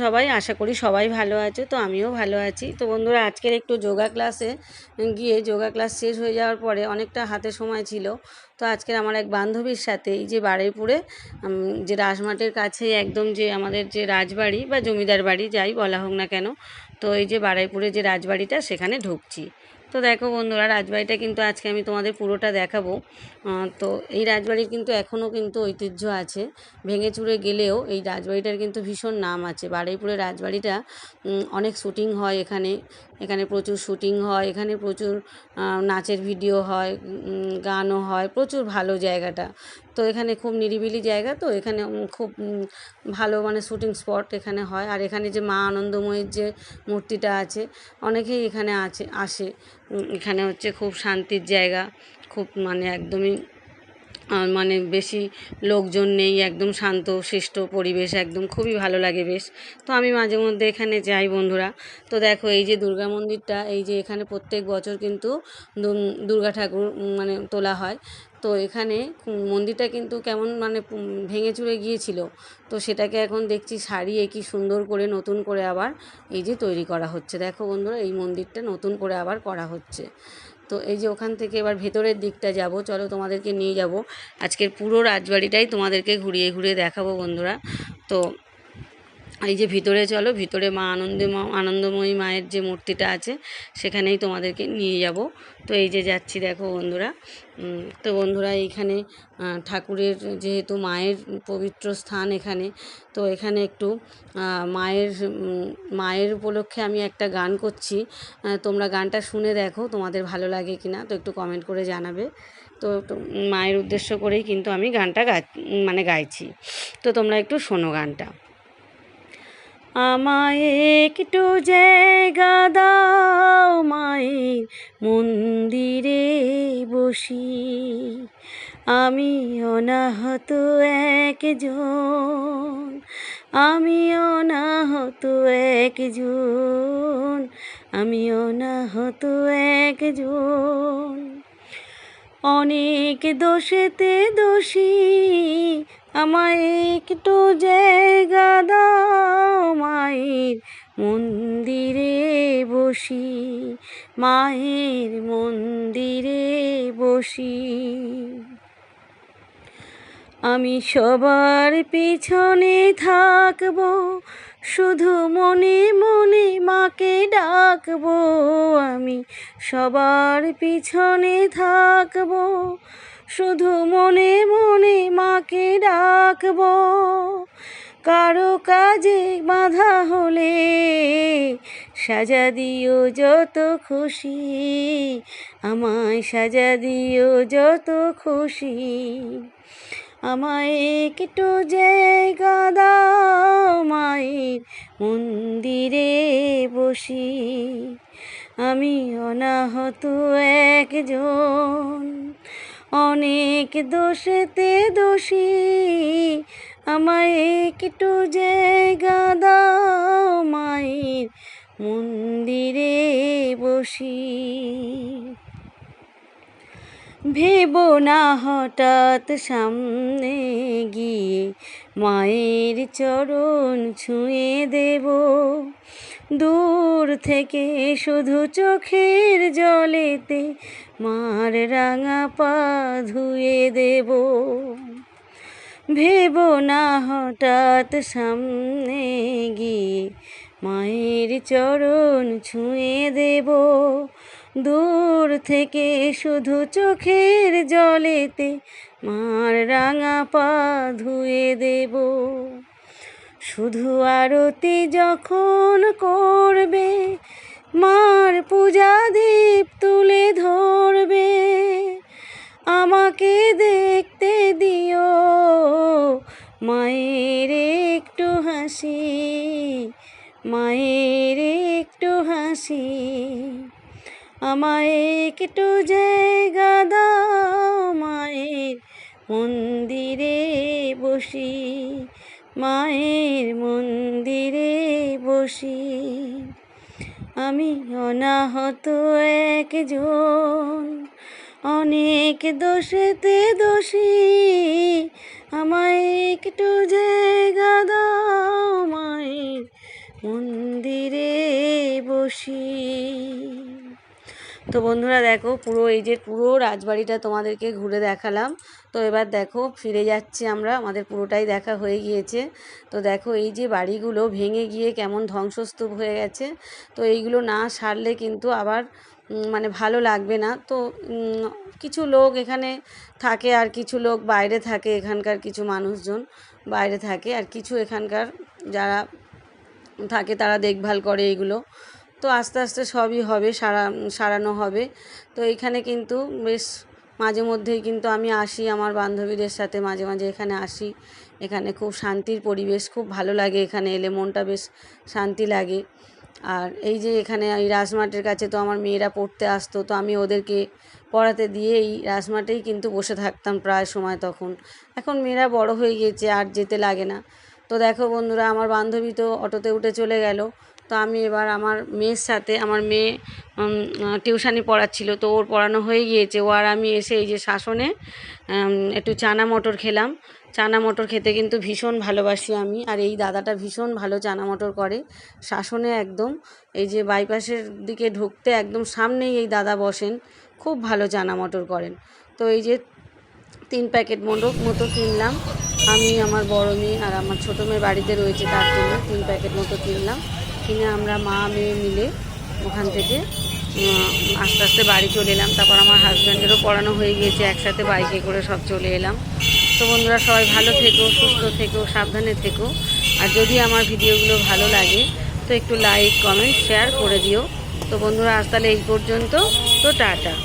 সবাই আশা করি সবাই ভালো আছো। তো আমিও ভালো আছি। তো বন্ধুরা, আজকের একটু যোগা ক্লাসে গিয়ে যোগা ক্লাস শেষ হয়ে যাওয়ার পরে অনেকটা হাতে সময় ছিল। তো আজকের আমার এক বান্ধবীর সাথে এই যে বারুইপুরে যে রাজমাটের কাছেই একদম যে আমাদের যে রাজবাড়ি বা জমিদার বাড়ি যাই বলা হোক না কেন, তো এই যে বারুইপুরে যে রাজবাড়িটা সেখানে ঢুকছি। তো দেখো বন্ধুরা, রাজবাড়িটা কিন্তু আজকে আমি তোমাদের পুরোটা দেখাবো। তো এই রাজবাড়ির কিন্তু এখনও কিন্তু ঐতিহ্য আছে। ভেঙে চুরে গেলেও এই রাজবাড়িটার কিন্তু ভীষণ নাম আছে। বারুইপুরের রাজবাড়িটা অনেক শ্যুটিং হয় এখানে। এখানে প্রচুর শ্যুটিং হয়, এখানে প্রচুর নাচের ভিডিও হয়, গানও হয়, প্রচুর ভালো জায়গাটা। তো এখানে খুব নিরিবিলি জায়গা, তো এখানে খুব ভালো মানে শ্যুটিং স্পট এখানে হয়। আর এখানে যে মা আনন্দময়ীর যে মূর্তিটা আছে, অনেকেই এখানে আসে। এখানে হচ্ছে খুব শান্তির জায়গা, খুব মানে একদমই মানে বেশি লোকজন নেই, একদম শান্ত শিষ্ট পরিবেশ, একদম খুবই ভালো লাগে বেশ। তো আমি মাঝে মধ্যে এখানে যাই বন্ধুরা। তো দেখো এই যে দুর্গা মন্দিরটা, এই যে এখানে প্রত্যেক বছর কিন্তু দুর্গা ঠাকুর মানে তোলা হয়। তো এখানে মন্দিরটা কিন্তু কেমন মানে ভেঙে চুরে গিয়েছিল, তো সেটাকে এখন দেখছি সারিয়ে কি সুন্দর করে নতুন করে আবার এই যে তৈরি করা হচ্ছে। দেখো বন্ধুরা, এই মন্দিরটা নতুন করে আবার করা হচ্ছে। তো এই যে ওখান থেকে এবার ভেতরের দিকটা যাব, চলো তোমাদেরকে নিয়ে যাব। আজকের পুরো রাজবাড়িটাই তোমাদেরকে ঘুরিয়ে ঘুরিয়ে দেখাবো বন্ধুরা। তো এই যে ভিতরে চলো, ভিতরে মা আনন্দময়ী মায়ের যে মূর্তিটা আছে সেখানেই তোমাদেরকে নিয়ে যাব। তো এই যে যাচ্ছি দেখো বন্ধুরা। তো বন্ধুরা, এইখানে ঠাকুরের যেহেতু মায়ের পবিত্র স্থান এখানে, তো এখানে একটু মায়ের উপলক্ষে আমি একটা গান করছি। তোমরা গানটা শুনে দেখো তোমাদের ভালো লাগে কি না, তো একটু কমেন্ট করে জানাবে। তো মায়ের উদ্দেশ্য করেই কিন্তু আমি গানটা গাইছি। তো তোমরা একটু শোনো গানটা। আমায় একটু জায়গা দাও মায়ের মন্দিরে বসি, আমি অনাহত একজন, আমি অনাহত একজন, আমি অনাহত একজন। অনেক দোষেতে দোষী, আমায় একটু জায়গা দাও মায়ের মন্দিরে বসি, মায়ের মন্দিরে বসি। আমি সবার পিছনে থাকবো, শুধু মনে মনে মাকে ডাকবো। আমি সবার পিছনে থাকবো, শুধু মনে মনে মাকে ডাকবো। কারো কাজে বাধা হলে সাজা দিও যত খুশি, আমায় সাজা দিও যত খুশি। আমায় একটু জায়গা দাও মায়ের মন্দিরে বসি, আমি অনাহত একজন, অনেক দোষেতে দোষী, আমায় একটু জায়গা দাও মায়ের মন্দিরে বসি। ভেবো না হঠাৎ সামনে গিয়ে মায়ের চরণ ছুঁয়ে দেব, দূর থেকে শুধু চোখের জলেতে মার রাঙা পা ধুয়ে দেব। ভেবো না হঠাৎ সামনে গিয়ে মায়ের চরণ ছুঁয়ে দেব, দূর থেকে শুধু চোখের জলেতে মার রাঙা পা ধুয়ে দেব। শুধু আরতি যখন করবে, মার পূজা দীপ তুলে ধরবে, আমাকে দেখতে দিও মায়ের একটু হাসি, মায়ের একটু হাসি। আমায় একটু জায়গা দাও মায়ের মন্দিরে বসি, মায়ের মন্দিরে বসি। আমি অনাহত একজন, অনেক দোষেতে দোষী, আমায় একটু জায়গা দাও মায়ের মন্দিরে বসি। তো বন্ধুরা দেখো, পুরো এই যে পুরো রাজবাড়িটা তোমাদেরকে ঘুরে দেখালাম। তো এবার দেখো ফিরে যাচ্ছি আমরা, আমাদের পুরোটাই দেখা হয়ে গিয়েছে। তো দেখো এই যে বাড়িগুলো ভেঙে গিয়ে কেমন ধ্বংসস্তূপ হয়ে গেছে। তো এইগুলো না সারলে কিন্তু আবার মানে ভালো লাগবে না। তো কিছু লোক এখানে থাকে আর কিছু লোক বাইরে থাকে, এখানকার কিছু মানুষজন বাইরে থাকে আর কিছু এখানকার যারা থাকে তারা দেখভাল করে এগুলো। তো আস্তে আস্তে সবই হবে, সারানো হবে। তো এইখানে কিন্তু বেশ মাঝে মধ্যেই কিন্তু আমি আসি, আমার বান্ধবীদের সাথে মাঝে মাঝে এখানে আসি। এখানে খুব শান্তির পরিবেশ, খুব ভালো লাগে এখানে এলে, মনটা বেশ শান্তি লাগে। আর এই যে এখানে এই রাজমাটের কাছে তো আমার মেয়েরা পড়তে আসতো, তো আমি ওদেরকে পড়াতে দিয়ে এই রাজমাটেই কিন্তু বসে থাকতাম প্রায় সময় তখন। এখন মেয়েরা বড় হয়ে গিয়েছে, আর যেতে লাগে না। তো দেখো বন্ধুরা, আমার বান্ধবী তো অটোতে উঠে চলে গেল। তো আমি এবার আমার মেয়ের সাথে, আমার মেয়ে টিউশানি পড়াচ্ছিল, তো ওর পড়ানো হয়ে গিয়েছে। ও আর আমি এসে এই যে শাসনে একটু চানা মটর খেলাম। চানা মটর খেতে কিন্তু ভীষণ ভালোবাসি আমি, আর এই দাদাটা ভীষণ ভালো চানা মটর করে। শাসনে একদম এই যে বাইপাসের দিকে ঢুকতে একদম সামনেই এই দাদা বসেন, খুব ভালো চানা মটর করেন। তো এই যে 3 প্যাকেট মতো কিনলাম আমি, আমার বড় মেয়ে আর আমার ছোটো মেয়ে বাড়িতে রয়েছে, তার জন্য 3 প্যাকেট মতো কিনলাম। কিনে আমরা মা মেয়ে মিলে ওখান থেকে আস্তে আস্তে বাড়ি চলে এলাম। তারপর আমার হাজব্যান্ডেরও পড়ানো হয়ে গিয়েছে, একসাথে বাইকে করে সব চলে এলাম। তো বন্ধুরা সবাই ভালো থেকো, সুস্থ থেকো, সাবধানে থেকো। আর যদি আমার ভিডিওগুলো ভালো লাগে তো একটু লাইক, কমেন্ট, শেয়ার করে দিও। তো বন্ধুরা আজ তাহলে এই পর্যন্ত। তো টাটা।